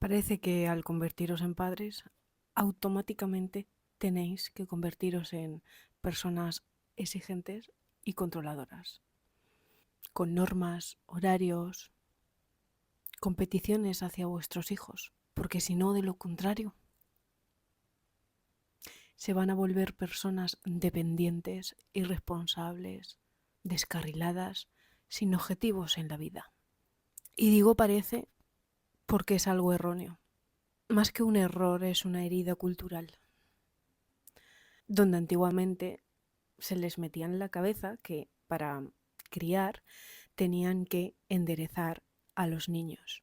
Parece que al convertiros en padres, automáticamente tenéis que convertiros en personas exigentes y controladoras, con normas, horarios, competiciones hacia vuestros hijos, porque si no, de lo contrario, se van a volver personas dependientes, irresponsables, descarriladas, sin objetivos en la vida. Y digo parece porque es algo erróneo. Más que un error, es una herida cultural, donde antiguamente se les metía en la cabeza que para criar tenían que enderezar a los niños,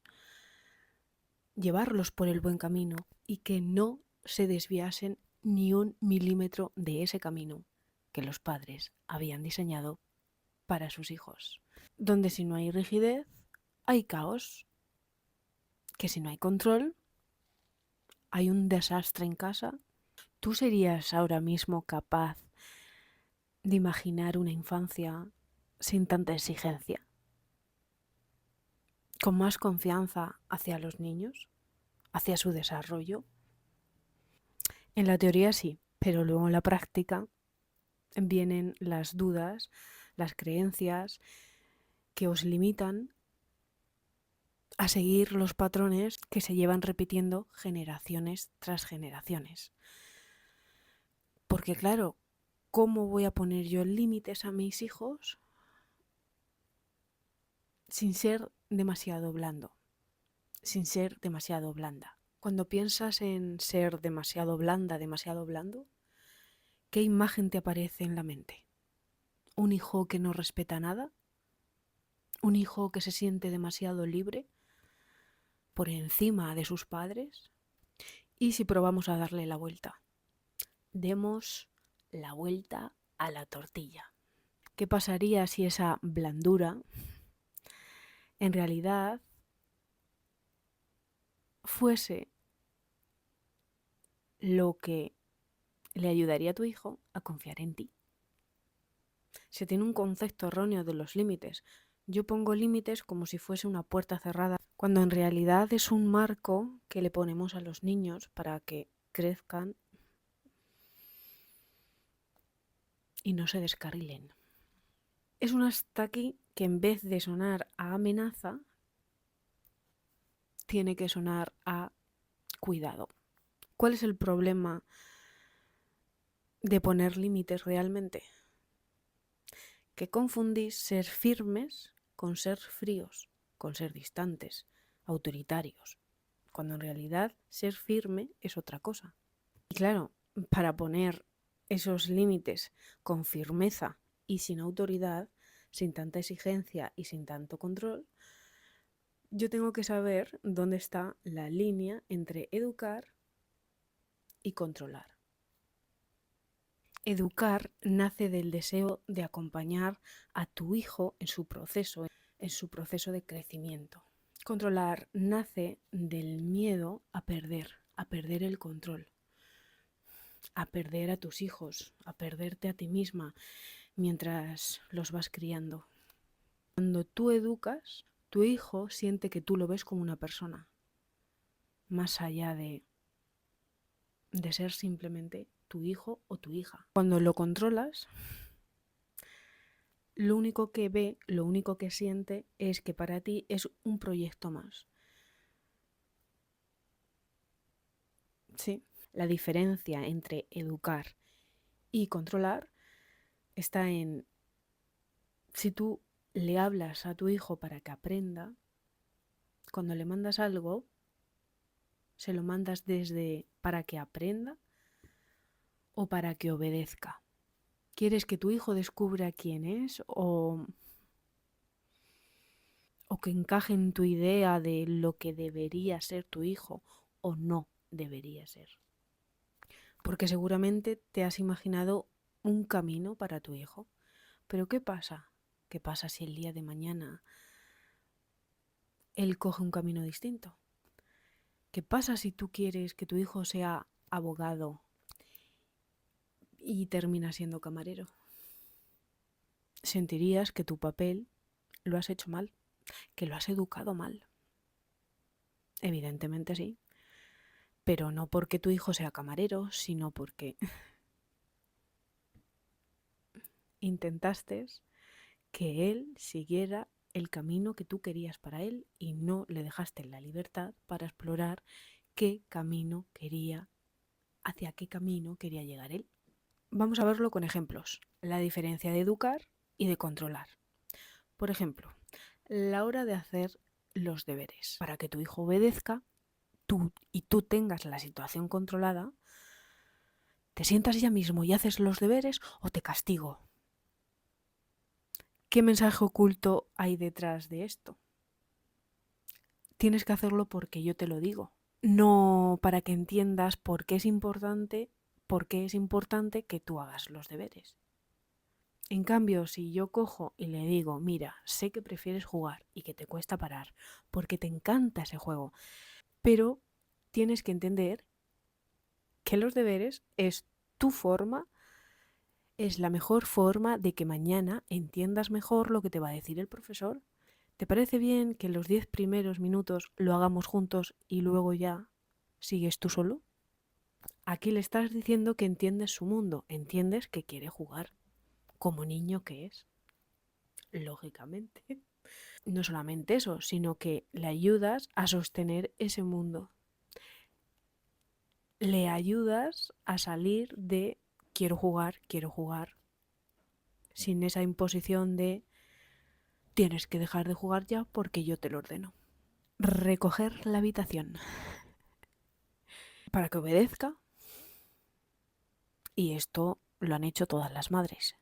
llevarlos por el buen camino y que no se desviasen ni un milímetro de ese camino que los padres habían diseñado para sus hijos. Donde si no hay rigidez, hay caos, que si no hay control, hay un desastre en casa. ¿Tú serías ahora mismo capaz de imaginar una infancia sin tanta exigencia, con más confianza hacia los niños, hacia su desarrollo? En la teoría sí, pero luego en la práctica vienen las dudas, las creencias que os limitan a seguir los patrones que se llevan repitiendo generaciones tras generaciones. Porque claro, ¿cómo voy a poner yo límites a mis hijos sin ser demasiado blando, sin ser demasiado blanda? Cuando piensas en ser demasiado blanda, demasiado blando, ¿qué imagen te aparece en la mente? ¿Un hijo que no respeta nada? ¿Un hijo que se siente demasiado libre por encima de sus padres? ¿Y si probamos a darle la vuelta? Demos la vuelta a la tortilla. ¿Qué pasaría si esa blandura en realidad fuese lo que le ayudaría a tu hijo a confiar en ti? Se tiene un concepto erróneo de los límites. Yo pongo límites como si fuese una puerta cerrada, cuando en realidad es un marco que le ponemos a los niños para que crezcan y no se descarrilen. Es un hasta aquí que en vez de sonar a amenaza, tiene que sonar a cuidado. ¿Cuál es el problema de poner límites realmente? Que confundís ser firmes con ser fríos, con ser distantes, autoritarios, cuando en realidad ser firme es otra cosa. Y claro, para poner esos límites con firmeza y sin autoridad, sin tanta exigencia y sin tanto control, yo tengo que saber dónde está la línea entre educar y controlar. Educar nace del deseo de acompañar a tu hijo en su proceso de crecimiento. Controlar nace del miedo a perder el control, a perder a tus hijos, a perderte a ti misma mientras los vas criando. Cuando tú educas, tu hijo siente que tú lo ves como una persona, más allá de ser simplemente tu hijo o tu hija. Cuando lo controlas, lo único que ve, lo único que siente es que para ti es un proyecto más. Sí, la diferencia entre educar y controlar está en si tú le hablas a tu hijo para que aprenda, cuando le mandas algo, se lo mandas desde para que aprenda o para que obedezca. ¿Quieres que tu hijo descubra quién es o que encaje en tu idea de lo que debería ser tu hijo o no debería ser? Porque seguramente te has imaginado un camino para tu hijo. Pero ¿qué pasa? ¿Qué pasa si el día de mañana él coge un camino distinto? ¿Qué pasa si tú quieres que tu hijo sea abogado y termina siendo camarero? Sentirías que tu papel lo has hecho mal, que lo has educado mal. Evidentemente sí, pero no porque tu hijo sea camarero, sino porque intentaste que él siguiera el camino que tú querías para él y no le dejaste la libertad para explorar hacia qué camino quería llegar él. Vamos a verlo con ejemplos. La diferencia de educar y de controlar. Por ejemplo, la hora de hacer los deberes. Para que tu hijo obedezca y tú tengas la situación controlada, ¿te sientas ya mismo y haces los deberes o te castigo? ¿Qué mensaje oculto hay detrás de esto? Tienes que hacerlo porque yo te lo digo, no para que entiendas por qué es importante que tú hagas los deberes. En cambio, si yo cojo y le digo, mira, sé que prefieres jugar y que te cuesta parar, porque te encanta ese juego, pero tienes que entender que los deberes es tu forma, es la mejor forma de que mañana entiendas mejor lo que te va a decir el profesor. ¿Te parece bien que los 10 primeros minutos lo hagamos juntos y luego ya sigues tú solo? Aquí le estás diciendo que entiendes su mundo, entiendes que quiere jugar, como niño que es, lógicamente. No solamente eso, sino que le ayudas a sostener ese mundo. Le ayudas a salir de quiero jugar, sin esa imposición de tienes que dejar de jugar ya porque yo te lo ordeno. Recoger la habitación para que obedezca, y esto lo han hecho todas las madres.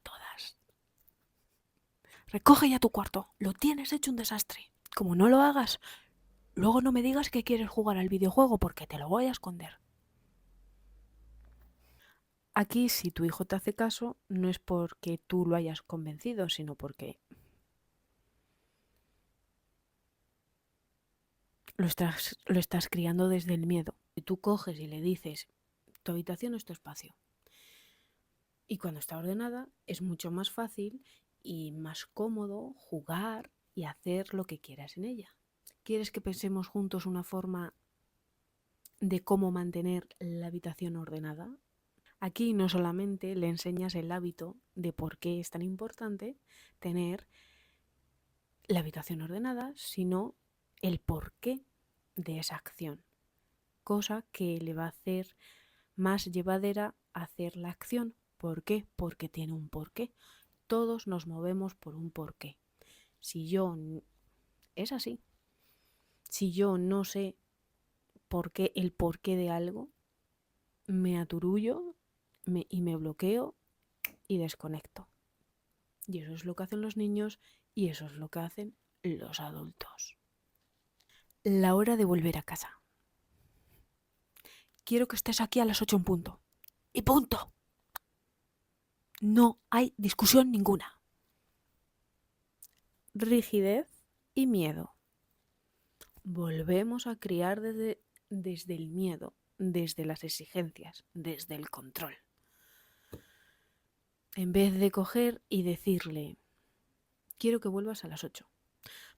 Todas. Recoge ya tu cuarto, lo tienes hecho un desastre. Como no lo hagas, luego no me digas que quieres jugar al videojuego porque te lo voy a esconder. Aquí, si tu hijo te hace caso, no es porque tú lo hayas convencido, sino porque lo estás criando desde el miedo. Si tú coges y le dices, tu habitación es tu espacio, y cuando está ordenada es mucho más fácil y más cómodo jugar y hacer lo que quieras en ella. ¿Quieres que pensemos juntos una forma de cómo mantener la habitación ordenada? Aquí no solamente le enseñas el hábito de por qué es tan importante tener la habitación ordenada, sino el porqué de esa acción, cosa que le va a hacer más llevadera hacer la acción. ¿Por qué? Porque tiene un porqué. Todos nos movemos por un porqué. Si yo es así. Si yo no sé el porqué de algo, me aturullo y me bloqueo y desconecto. Y eso es lo que hacen los niños y eso es lo que hacen los adultos. La hora de volver a casa. Quiero que estés aquí a las 8 en punto. Y punto. No hay discusión ninguna. Rigidez y miedo. Volvemos a criar desde el miedo, desde las exigencias, desde el control. En vez de coger y decirle, quiero que vuelvas a las 8,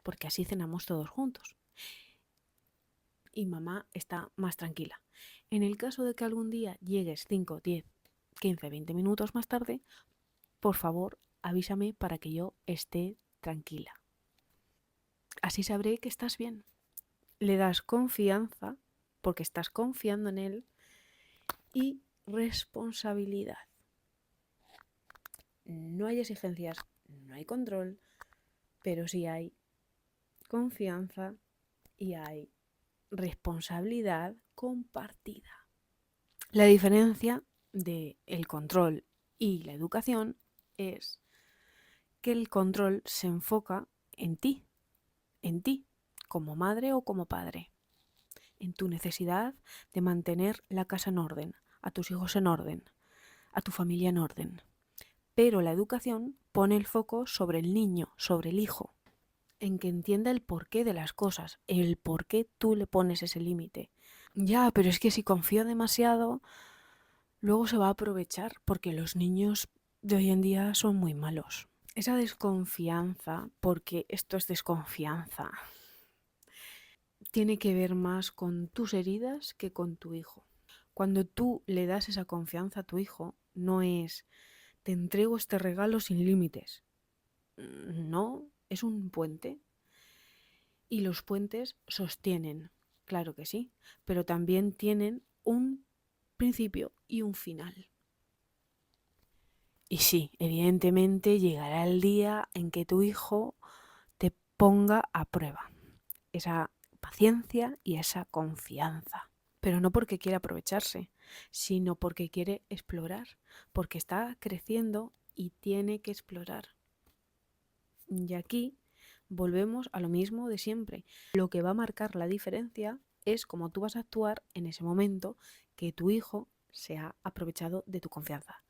porque así cenamos todos juntos. Y mamá está más tranquila. En el caso de que algún día llegues 5, 10, 15, 20 minutos más tarde, por favor, avísame para que yo esté tranquila. Así sabré que estás bien. Le das confianza porque estás confiando en él y responsabilidad. No hay exigencias, no hay control, pero sí hay confianza y hay responsabilidad compartida. La diferencia de el control y la educación es que el control se enfoca en ti, como madre o como padre, en tu necesidad de mantener la casa en orden, a tus hijos en orden, a tu familia en orden. Pero la educación pone el foco sobre el niño, sobre el hijo, en que entienda el porqué de las cosas, el por qué tú le pones ese límite. Ya, pero es que si confío demasiado, luego se va a aprovechar, porque los niños de hoy en día son muy malos. Esa desconfianza, porque esto es desconfianza, tiene que ver más con tus heridas que con tu hijo. Cuando tú le das esa confianza a tu hijo, no es te entrego este regalo sin límites. No, es un puente. Y los puentes sostienen, claro que sí, pero también tienen un principio y un final. Y sí, evidentemente llegará el día en que tu hijo te ponga a prueba esa paciencia y esa confianza. Pero no porque quiera aprovecharse, sino porque quiere explorar, porque está creciendo y tiene que explorar. Y aquí volvemos a lo mismo de siempre. Lo que va a marcar la diferencia es cómo tú vas a actuar en ese momento que tu hijo se ha aprovechado de tu confianza.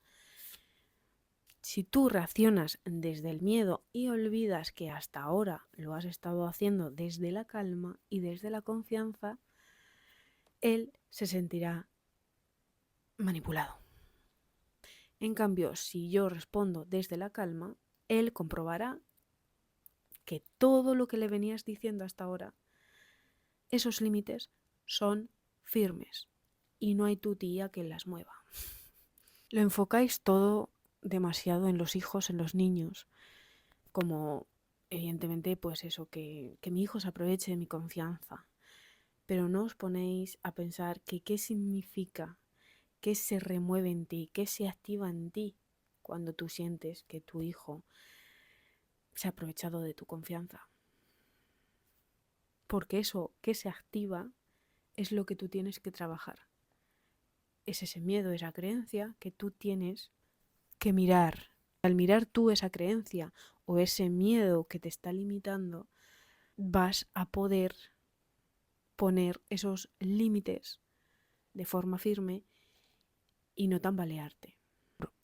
Si tú reaccionas desde el miedo y olvidas que hasta ahora lo has estado haciendo desde la calma y desde la confianza, él se sentirá manipulado. En cambio, si yo respondo desde la calma, él comprobará que todo lo que le venías diciendo hasta ahora, esos límites son firmes y no hay tu tía que las mueva. Lo enfocáis todo demasiado en los hijos, en los niños, como evidentemente pues eso, que mi hijo se aproveche de mi confianza, pero no os ponéis a pensar que qué significa, qué se remueve en ti, qué se activa en ti cuando tú sientes que tu hijo se ha aprovechado de tu confianza. Porque eso que se activa es lo que tú tienes que trabajar. Es ese miedo, esa creencia que tú tienes que mirar. Al mirar tú esa creencia o ese miedo que te está limitando, vas a poder poner esos límites de forma firme y no tambalearte.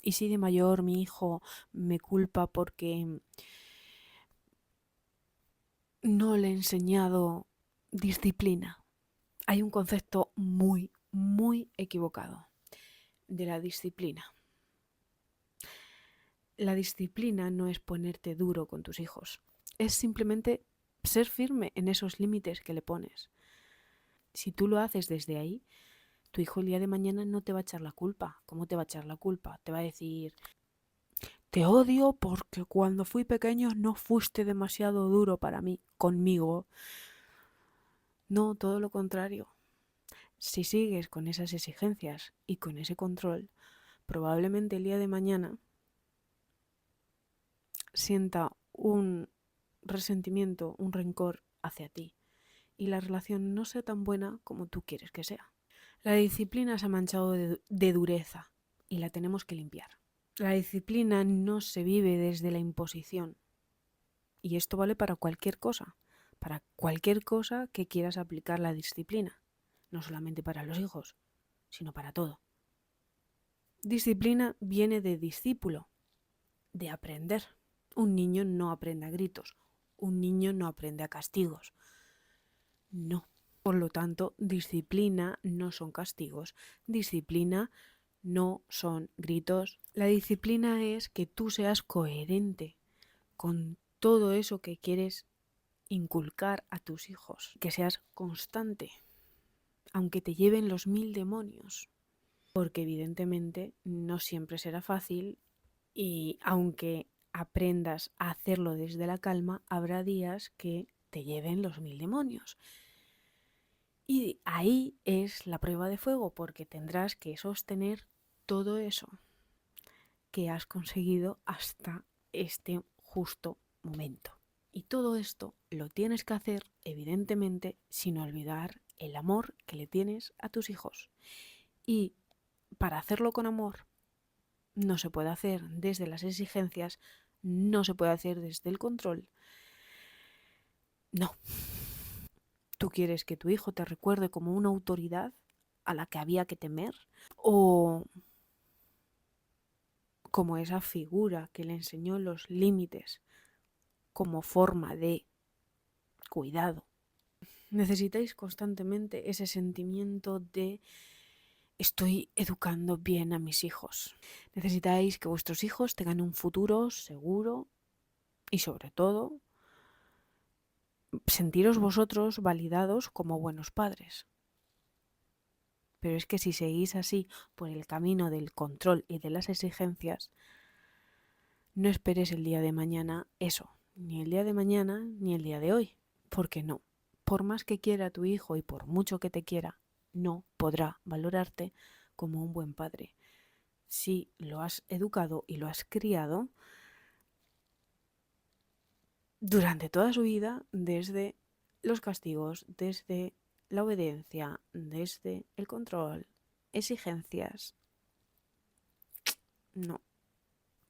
Y si de mayor mi hijo me culpa porque no le he enseñado disciplina. Hay un concepto muy, muy equivocado de la disciplina. La disciplina no es ponerte duro con tus hijos, es simplemente ser firme en esos límites que le pones. Si tú lo haces desde ahí, tu hijo el día de mañana no te va a echar la culpa. ¿Cómo te va a echar la culpa? Te va a decir, te odio porque cuando fui pequeño no fuiste demasiado duro para mí, conmigo. No, todo lo contrario. Si sigues con esas exigencias y con ese control, probablemente el día de mañana sienta un resentimiento, un rencor hacia ti y la relación no sea tan buena como tú quieres que sea. La disciplina se ha manchado de dureza y la tenemos que limpiar. La disciplina no se vive desde la imposición y esto vale para cualquier cosa que quieras aplicar la disciplina, no solamente para los hijos, sino para todo. Disciplina viene de discípulo, de aprender. Un niño no aprende a gritos, un niño no aprende a castigos. No. Por lo tanto, disciplina no son castigos, disciplina no son gritos. La disciplina es que tú seas coherente con todo eso que quieres inculcar a tus hijos, que seas constante, aunque te lleven los 1000 demonios, porque evidentemente no siempre será fácil y aunque aprendas a hacerlo desde la calma, habrá días que te lleven los 1000 demonios. Y ahí es la prueba de fuego, porque tendrás que sostener todo eso que has conseguido hasta este justo momento. Y todo esto lo tienes que hacer, evidentemente, sin olvidar el amor que le tienes a tus hijos. Y para hacerlo con amor, no se puede hacer desde las exigencias, no se puede hacer desde el control. No. ¿Tú quieres que tu hijo te recuerde como una autoridad a la que había que temer? ¿O como esa figura que le enseñó los límites como forma de cuidado? Necesitáis constantemente ese sentimiento de estoy educando bien a mis hijos. Necesitáis que vuestros hijos tengan un futuro seguro y sobre todo sentiros vosotros validados como buenos padres. Pero es que si seguís así por el camino del control y de las exigencias, no esperes el día de mañana eso, ni el día de mañana ni el día de hoy, porque no. Por más que quiera tu hijo y por mucho que te quiera, no podrá valorarte como un buen padre. Si lo has educado y lo has criado durante toda su vida, desde los castigos, desde la obediencia, desde el control, exigencias. No.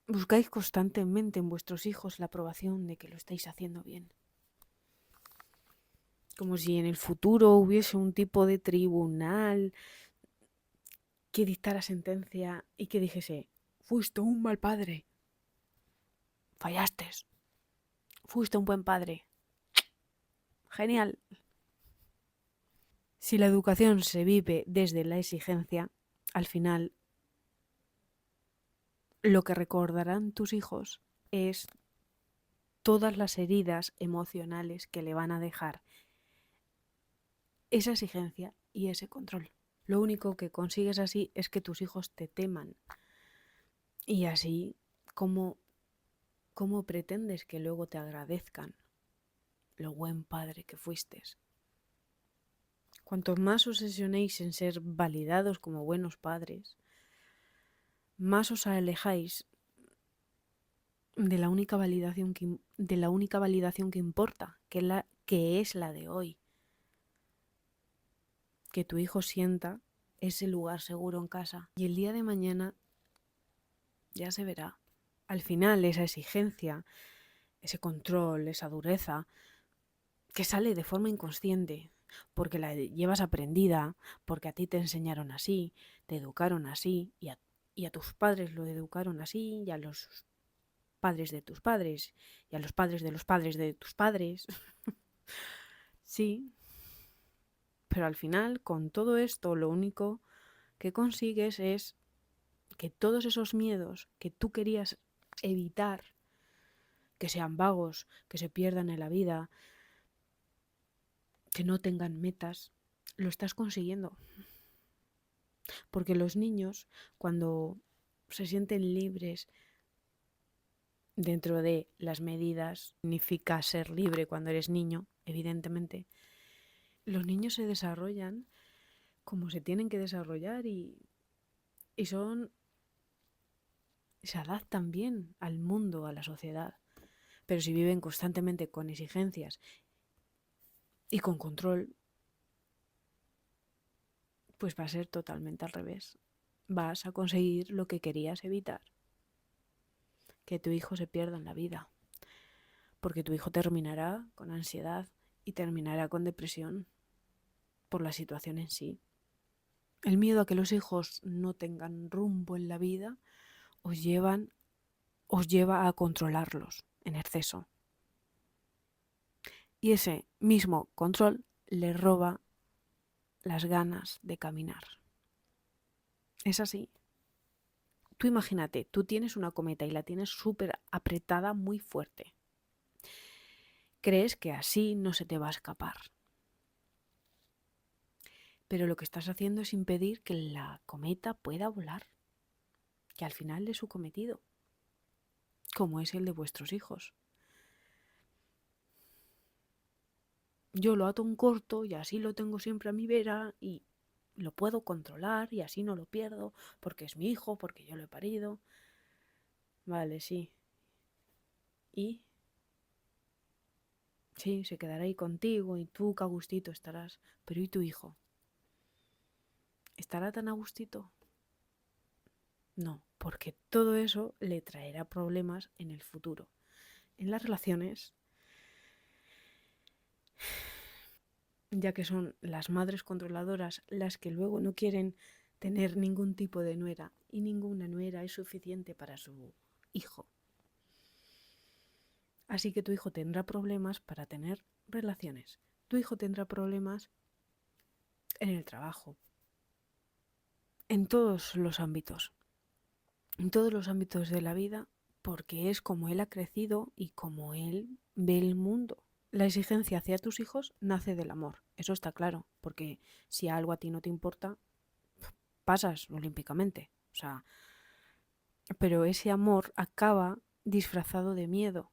Buscáis constantemente en vuestros hijos la aprobación de que lo estáis haciendo bien. Como si en el futuro hubiese un tipo de tribunal que dictara sentencia y que dijese: fuiste un mal padre, fallaste, fuiste un buen padre. Genial. Si la educación se vive desde la exigencia, al final lo que recordarán tus hijos es todas las heridas emocionales que le van a dejar esa exigencia y ese control. Lo único que consigues así es que tus hijos te teman. Y así, ¿cómo pretendes que luego te agradezcan lo buen padre que fuiste? Cuanto más os obsesionéis en ser validados como buenos padres, más os alejáis de la única validación que importa, que es la de hoy. Que tu hijo sienta ese lugar seguro en casa. Y el día de mañana ya se verá. Al final, esa exigencia, ese control, esa dureza, que sale de forma inconsciente, porque la llevas aprendida, porque a ti te enseñaron así, te educaron así, y a tus padres lo educaron así, y a los padres de tus padres, y a los padres de los padres de tus padres. Sí, pero al final, con todo esto, lo único que consigues es que todos esos miedos que tú querías evitar, que sean vagos, que se pierdan en la vida, que no tengan metas, lo estás consiguiendo. Porque los niños, cuando se sienten libres dentro de las medidas, significa ser libre cuando eres niño, evidentemente, los niños se desarrollan como se tienen que desarrollar y se adaptan bien al mundo, a la sociedad. Pero si viven constantemente con exigencias y con control, pues va a ser totalmente al revés. Vas a conseguir lo que querías evitar, que tu hijo se pierda en la vida, porque tu hijo terminará con ansiedad y terminará con depresión por la situación en sí. El miedo a que los hijos no tengan rumbo en la vida os lleva a controlarlos en exceso. Y ese mismo control le roba las ganas de caminar. Es así. Tú imagínate, tú tienes una cometa y la tienes súper apretada, muy fuerte. Crees que así no se te va a escapar. Pero lo que estás haciendo es impedir que la cometa pueda volar, que al final es su cometido, como es el de vuestros hijos. Yo lo ato un corto y así lo tengo siempre a mi vera y lo puedo controlar y así no lo pierdo porque es mi hijo, porque yo lo he parido. Vale, sí. ¿Y? Sí, se quedará ahí contigo y tú que a gustito estarás. Pero ¿y tu hijo? ¿Estará tan a gustito? No, porque todo eso le traerá problemas en el futuro. En las relaciones, ya que son las madres controladoras las que luego no quieren tener ningún tipo de nuera y ninguna nuera es suficiente para su hijo. Así que tu hijo tendrá problemas para tener relaciones. Tu hijo tendrá problemas en el trabajo, en todos los ámbitos. En todos los ámbitos de la vida, porque es como él ha crecido y como él ve el mundo. La exigencia hacia tus hijos nace del amor, eso está claro, porque si algo a ti no te importa, pasas olímpicamente. O sea, pero ese amor acaba disfrazado de miedo.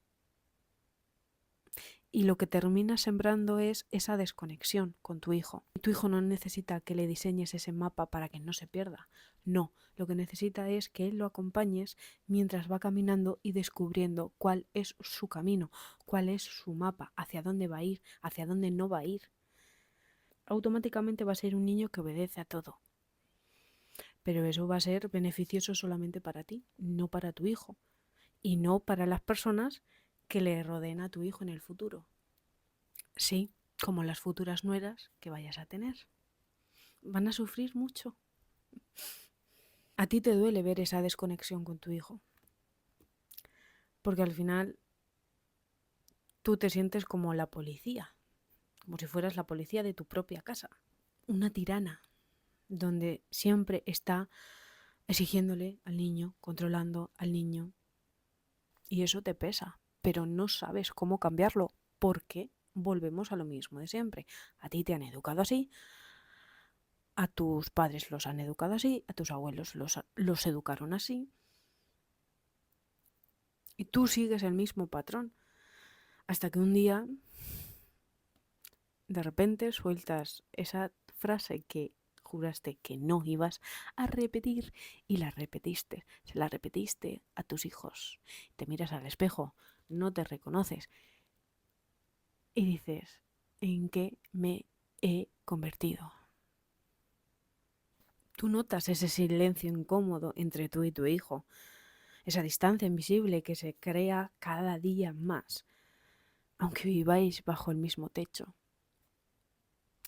Y lo que termina sembrando es esa desconexión con tu hijo. Tu hijo no necesita que le diseñes ese mapa para que no se pierda. No, lo que necesita es que él lo acompañes mientras va caminando y descubriendo cuál es su camino, cuál es su mapa, hacia dónde va a ir, hacia dónde no va a ir. Automáticamente va a ser un niño que obedece a todo. Pero eso va a ser beneficioso solamente para ti, no para tu hijo. Y no para las personas que le rodeen a tu hijo en el futuro. Sí, como las futuras nueras que vayas a tener. Van a sufrir mucho. A ti te duele ver esa desconexión con tu hijo. Porque al final tú te sientes como la policía. Como si fueras la policía de tu propia casa. Una tirana. Donde siempre está exigiéndole al niño, controlando al niño. Y eso te pesa. Pero no sabes cómo cambiarlo. Porque volvemos a lo mismo de siempre. A ti te han educado así. A tus padres los han educado así, a tus abuelos los educaron así. Y tú sigues el mismo patrón. Hasta que un día, de repente, sueltas esa frase que juraste que no ibas a repetir y la repetiste. Se la repetiste a tus hijos. Te miras al espejo, no te reconoces y dices, ¿en qué me he convertido? Tú notas ese silencio incómodo entre tú y tu hijo, esa distancia invisible que se crea cada día más, aunque viváis bajo el mismo techo.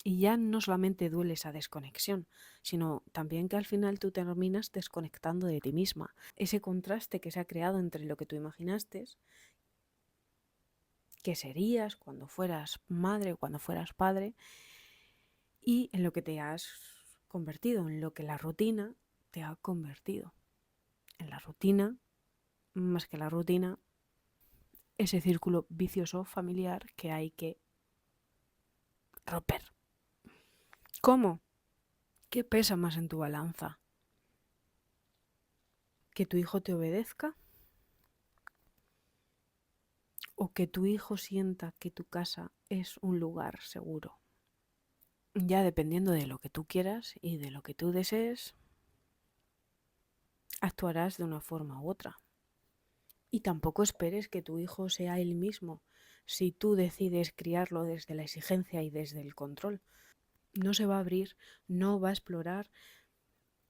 Y ya no solamente duele esa desconexión, sino también que al final tú terminas desconectando de ti misma. Ese contraste que se ha creado entre lo que tú imaginaste que serías cuando fueras madre o cuando fueras padre y en lo que te has convertido, en lo que la rutina te ha convertido. En la rutina, más que la rutina, ese círculo vicioso familiar que hay que romper. ¿Cómo? ¿Qué pesa más en tu balanza? ¿Que tu hijo te obedezca? ¿O que tu hijo sienta que tu casa es un lugar seguro? Ya dependiendo de lo que tú quieras y de lo que tú desees, actuarás de una forma u otra. Y tampoco esperes que tu hijo sea él mismo si tú decides criarlo desde la exigencia y desde el control. No se va a abrir, no va a explorar,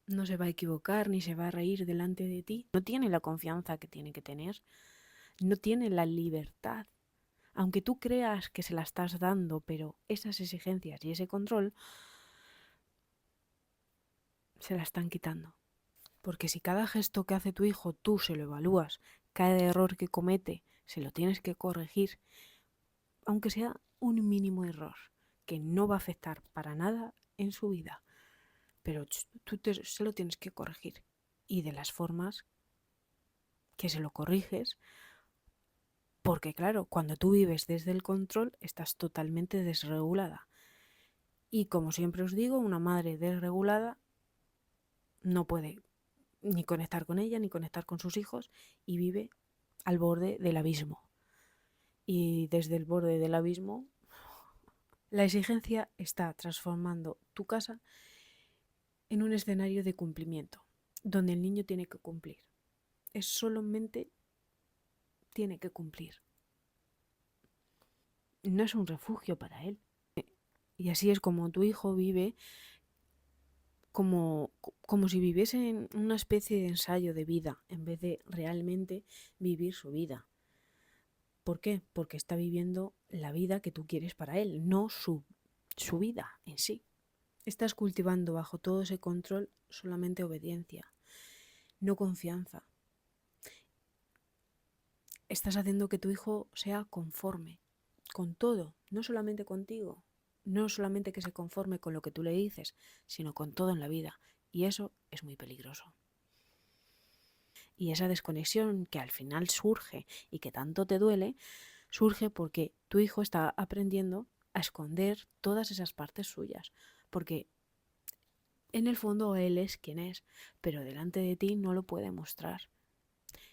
no se va a equivocar ni se va a reír delante de ti. No tiene la confianza que tiene que tener, no tiene la libertad. Aunque tú creas que se la estás dando, pero esas exigencias y ese control se la están quitando. Porque si cada gesto que hace tu hijo tú se lo evalúas, cada error que comete se lo tienes que corregir, aunque sea un mínimo error, que no va a afectar para nada en su vida, pero se lo tienes que corregir. Y de las formas que se lo corriges, porque claro, cuando tú vives desde el control estás totalmente desregulada. Y como siempre os digo, una madre desregulada no puede ni conectar con ella, ni conectar con sus hijos, y vive al borde del abismo. Y desde el borde del abismo, la exigencia está transformando tu casa en un escenario de cumplimiento, donde el niño tiene que cumplir. Es solamente tiene que cumplir. No es un refugio para él. Y así es como tu hijo vive como si viviese en una especie de ensayo de vida, en vez de realmente vivir su vida. ¿Por qué? Porque está viviendo la vida que tú quieres para él, no su vida en sí. Estás cultivando bajo todo ese control solamente obediencia, no confianza. Estás haciendo que tu hijo sea conforme con todo, no solamente contigo, no solamente que se conforme con lo que tú le dices, sino con todo en la vida. Y eso es muy peligroso. Y esa desconexión que al final surge y que tanto te duele, surge porque tu hijo está aprendiendo a esconder todas esas partes suyas, porque en el fondo él es quien es, pero delante de ti no lo puede mostrar.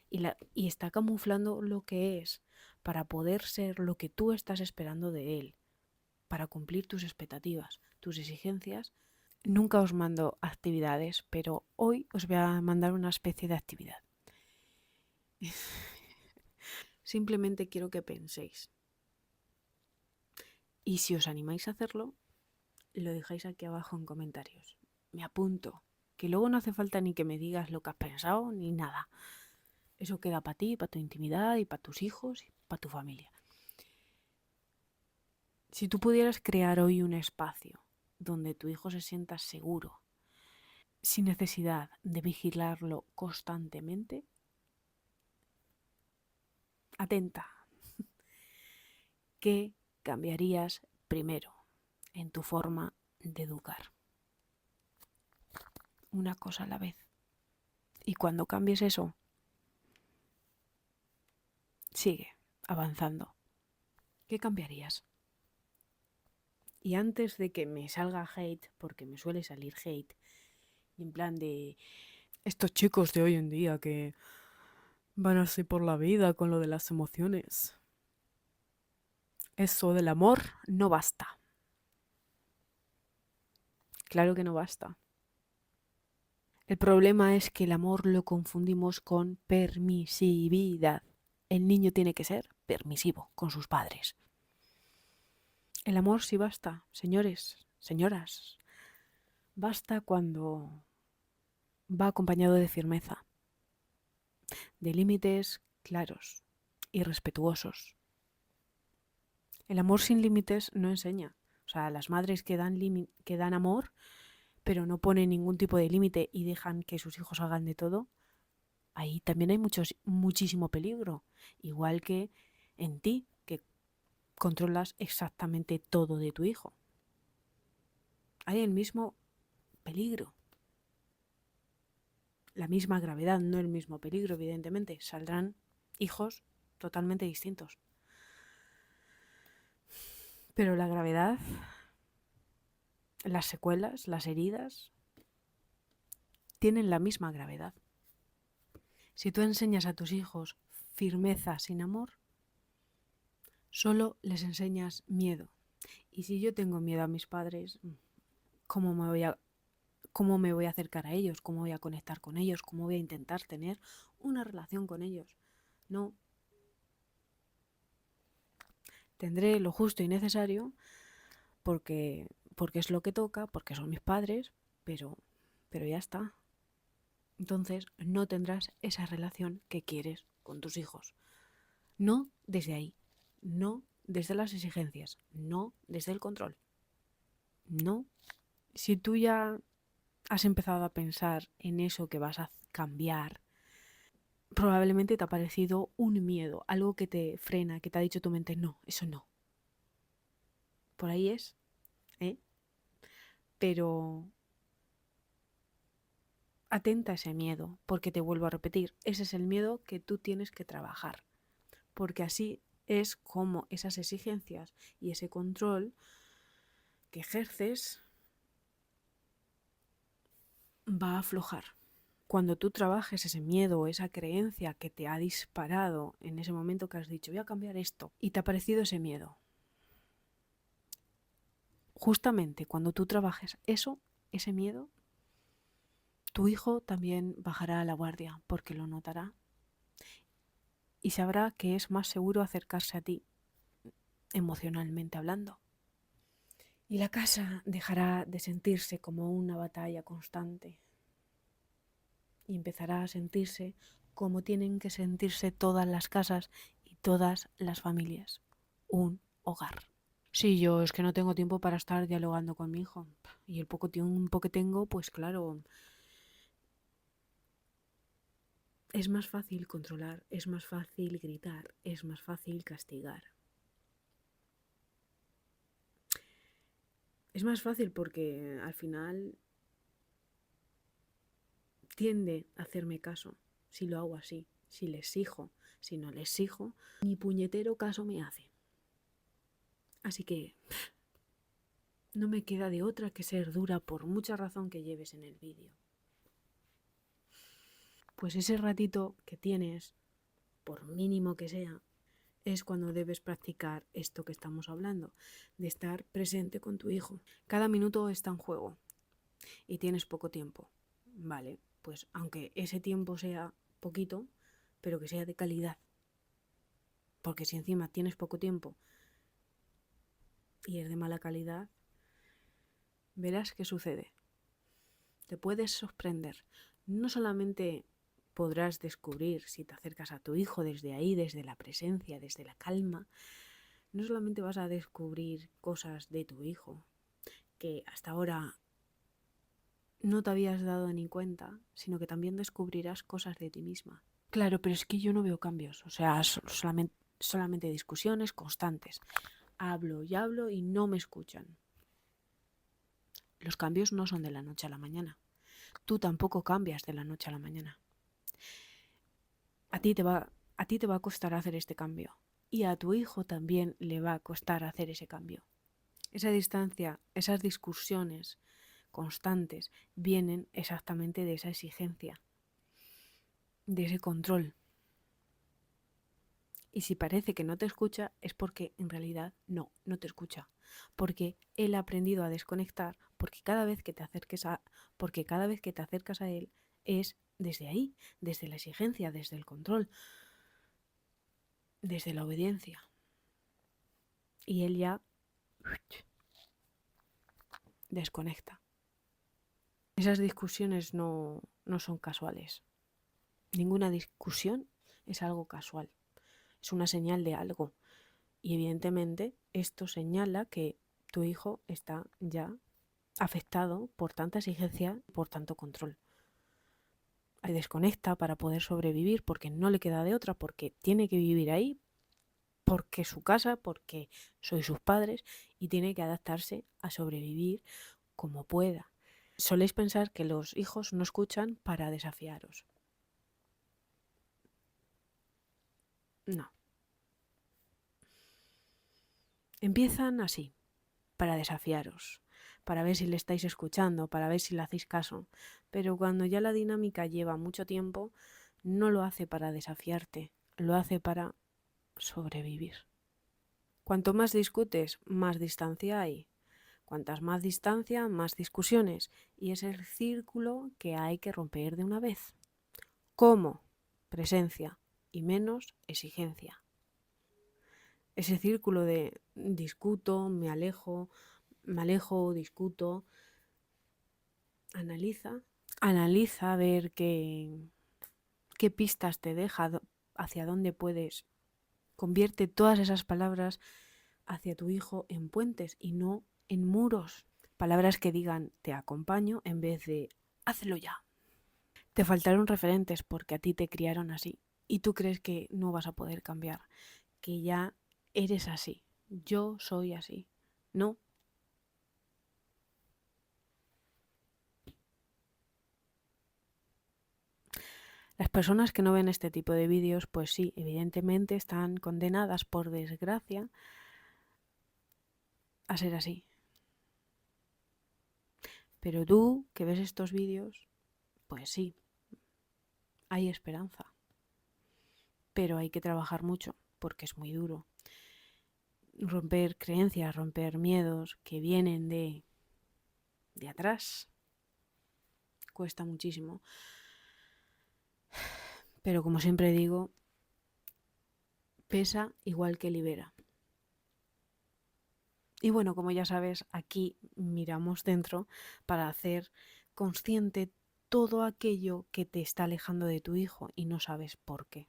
Y está camuflando lo que es para poder ser lo que tú estás esperando de él, para cumplir tus expectativas, tus exigencias. Nunca os mando actividades, pero hoy os voy a mandar una especie de actividad. Simplemente quiero que penséis. Y si os animáis a hacerlo, lo dejáis aquí abajo en comentarios. Me apunto, que luego no hace falta ni que me digas lo que has pensado ni nada. Eso queda para ti, para tu intimidad y para tus hijos y para tu familia. Si tú pudieras crear hoy un espacio donde tu hijo se sienta seguro, sin necesidad de vigilarlo constantemente, atenta, ¿qué cambiarías primero en tu forma de educar? Una cosa a la vez. Y cuando cambies eso, sigue avanzando. ¿Qué cambiarías? Y antes de que me salga hate, porque me suele salir hate, y en plan de estos chicos de hoy en día que van así por la vida con lo de las emociones. Eso del amor no basta. Claro que no basta. El problema es que el amor lo confundimos con permisividad. El niño tiene que ser permisivo con sus padres. El amor sí basta, señores, señoras. Basta cuando va acompañado de firmeza, de límites claros y respetuosos. El amor sin límites no enseña. O sea, las madres que dan amor, pero no ponen ningún tipo de límite y dejan que sus hijos hagan de todo, ahí también hay muchísimo peligro. Igual que en ti, que controlas exactamente todo de tu hijo. Hay el mismo peligro. La misma gravedad, no el mismo peligro, evidentemente. Saldrán hijos totalmente distintos. Pero la gravedad, las secuelas, las heridas, tienen la misma gravedad. Si tú enseñas a tus hijos firmeza sin amor, solo les enseñas miedo. Y si yo tengo miedo a mis padres, ¿cómo me voy a acercar a ellos? ¿Cómo voy a conectar con ellos? ¿Cómo voy a intentar tener una relación con ellos? No. Tendré lo justo y necesario porque es lo que toca, porque son mis padres, pero ya está. Entonces no tendrás esa relación que quieres con tus hijos. No desde ahí, no desde las exigencias, no desde el control. No. Si tú ya has empezado a pensar en eso que vas a cambiar, probablemente te ha parecido un miedo, algo que te frena, que te ha dicho tu mente, no, eso no. Por ahí es, ¿eh? Pero atenta a ese miedo, porque te vuelvo a repetir, ese es el miedo que tú tienes que trabajar, porque así es como esas exigencias y ese control que ejerces va a aflojar. Cuando tú trabajes ese miedo o esa creencia que te ha disparado en ese momento que has dicho voy a cambiar esto y te ha parecido ese miedo, justamente cuando tú trabajes eso, ese miedo, tu hijo también bajará la guardia porque lo notará y sabrá que es más seguro acercarse a ti, emocionalmente hablando. Y la casa dejará de sentirse como una batalla constante y empezará a sentirse como tienen que sentirse todas las casas y todas las familias. Un hogar. Sí, yo es que no tengo tiempo para estar dialogando con mi hijo. Y el poco tiempo que tengo, pues claro, es más fácil controlar, es más fácil gritar, es más fácil castigar. Es más fácil porque al final tiende a hacerme caso si lo hago así. si le exijo, si no le exijo, ni puñetero caso me hace. Así que no me queda de otra que ser dura por mucha razón que lleves en el vídeo. Pues ese ratito que tienes, por mínimo que sea, es cuando debes practicar esto que estamos hablando, de estar presente con tu hijo. Cada minuto está en juego y tienes poco tiempo. Vale, pues aunque ese tiempo sea poquito, pero que sea de calidad. Porque si encima tienes poco tiempo y es de mala calidad, verás qué sucede. Te puedes sorprender. No solamente podrás descubrir, si te acercas a tu hijo desde ahí, desde la presencia, desde la calma, no solamente vas a descubrir cosas de tu hijo que hasta ahora no te habías dado ni cuenta, sino que también descubrirás cosas de ti misma. Claro, pero es que yo no veo cambios, o sea, solamente discusiones constantes. Hablo y hablo y no me escuchan. Los cambios no son de la noche a la mañana. Tú tampoco cambias de la noche a la mañana. A ti te va a costar hacer este cambio. Y a tu hijo también le va a costar hacer ese cambio. Esa distancia, esas discusiones constantes vienen exactamente de esa exigencia, de ese control. Y si parece que no te escucha, es porque en realidad no te escucha. Porque él ha aprendido a desconectar, porque cada vez que te acercas a él es desde ahí, desde la exigencia, desde el control, desde la obediencia. Y él ya desconecta. Esas discusiones no son casuales. Ninguna discusión es algo casual. Es una señal de algo. Y evidentemente esto señala que tu hijo está ya afectado por tanta exigencia, por tanto control. Se desconecta para poder sobrevivir porque no le queda de otra, porque tiene que vivir ahí, porque es su casa, porque sois sus padres y tiene que adaptarse a sobrevivir como pueda. Soléis pensar que los hijos no escuchan para desafiaros. No. Empiezan así, para desafiaros, para ver si le estáis escuchando, para ver si le hacéis caso. Pero cuando ya la dinámica lleva mucho tiempo, no lo hace para desafiarte, lo hace para sobrevivir. Cuanto más discutes, más distancia hay. Cuantas más distancia, más discusiones. Y es el círculo que hay que romper de una vez. ¿Cómo? Presencia y menos exigencia. Ese círculo de discuto, me alejo, discuto. Analiza a ver qué pistas te deja, hacia dónde puedes. Convierte todas esas palabras hacia tu hijo en puentes y no en muros. Palabras que digan te acompaño en vez de hazlo ya. Te faltaron referentes porque a ti te criaron así y tú crees que no vas a poder cambiar, que ya eres así. Yo soy así. No. Las personas que no ven este tipo de vídeos, pues sí, evidentemente están condenadas por desgracia a ser así. Pero tú que ves estos vídeos, pues sí, hay esperanza. Pero hay que trabajar mucho porque es muy duro. Romper creencias, romper miedos que vienen de atrás, cuesta muchísimo. Pero como siempre digo, pesa igual que libera. Y bueno, como ya sabes, aquí miramos dentro para hacer consciente todo aquello que te está alejando de tu hijo y no sabes por qué.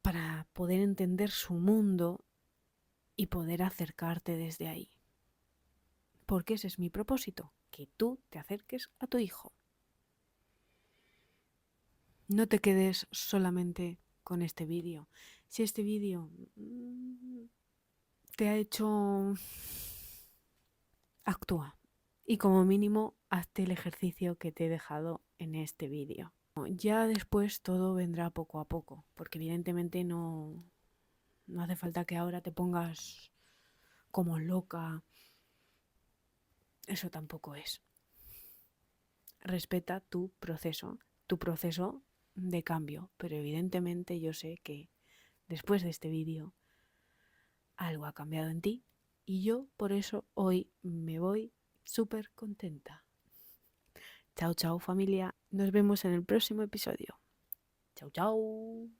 Para poder entender su mundo y poder acercarte desde ahí. Porque ese es mi propósito, que tú te acerques a tu hijo. No te quedes solamente con este vídeo. Si este vídeo te ha hecho... actúa. Y como mínimo, hazte el ejercicio que te he dejado en este vídeo. Ya después todo vendrá poco a poco, porque evidentemente no hace falta que ahora te pongas como loca. Eso tampoco es. Respeta tu proceso de cambio, pero evidentemente yo sé que después de este vídeo algo ha cambiado en ti y yo por eso hoy me voy súper contenta. Chao, chao familia, nos vemos en el próximo episodio. Chao, chao.